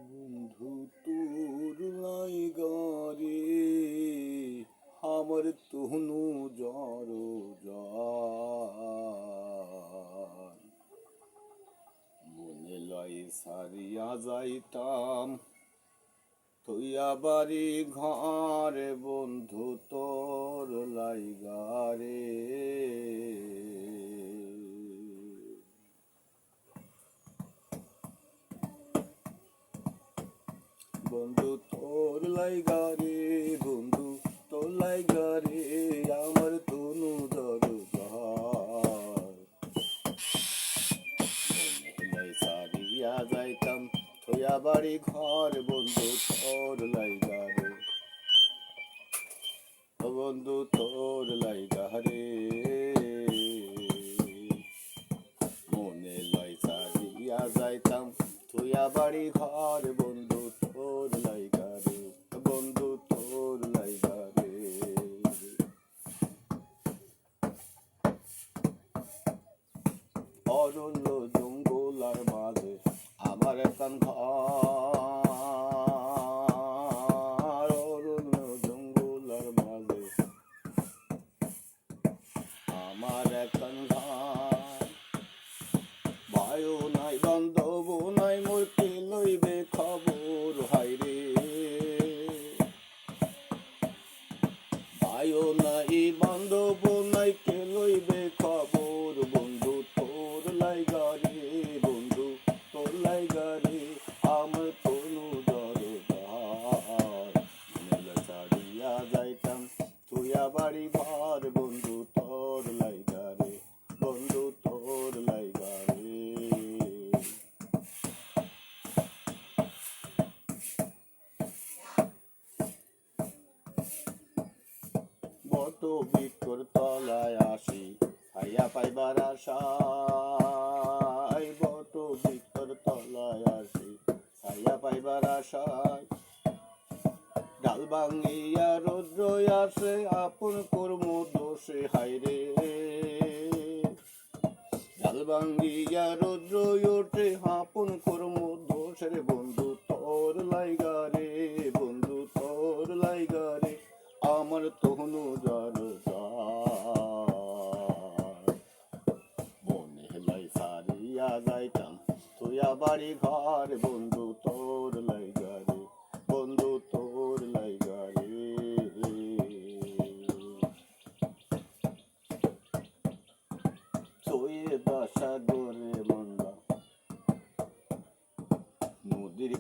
বন্ধু তোর লাইগারে আমার তনু জড় জান মনে লাই সারিয়া যাইতাম থইয়া বাড়ি ঘরে বন্ধু তোর লাইগারে বন্ধু তোর লাইগারে বন্ধু তোর লাইগারে আমার তনু দরজার মনে সারিয়া যাইতাম থইয়া বাড়ি ঘর বন্ধু তোর লাইগারে বন্ধু তোর লাইগারে মনে লাই সারিয়া যাইতাম থইয়া বাড়ি ঘর বন্ধু তোর লাইগারে বন্ধু তোর লাইগারে অরণ্য জঙ্গলার মাঝে আমার এখন ঘর অরণ্য জঙ্গলার মাঝে আমার এখন ঘর ভাইও নাই বান্ধব নাই মোর কে লইবে খবর হাইরে ভাইও নাই বান্ধব নাই কে লইবে খবর বন্ধু তোর লাইগারে বন্ধু তোর লাইগারে আমার তনু দরজার মনে ছাড়িয়া যাইতাম তুইয়া বাড়ি ঘর বন্ধু তোর লাইগারে বন্ধু তোর লাইগারে বট বৃক্ষর তলায় আসি ছায়া পাইবার আশায় বট বৃক্ষর তলায় আসি ছায়া পাইবার আশায় ডাল ভাঙিয়া রৌদ্র আসে আপন কর্ম দোষে হাইরে ডাল ভাঙিয়া রৌদ্র ওঠে আপন কর্ম দোষের বন্ধু তোর লাইগারে বন্ধু তোর লাইগারে আমার তনু দরজার মনে লাই সারিয়া যাইতাম তুইয়া বাড়ি ঘর বন্ধু তোর লাইগারে বন্ধু তোর লাইগারে ছয়ে বাসা গরে মন্দা নদীর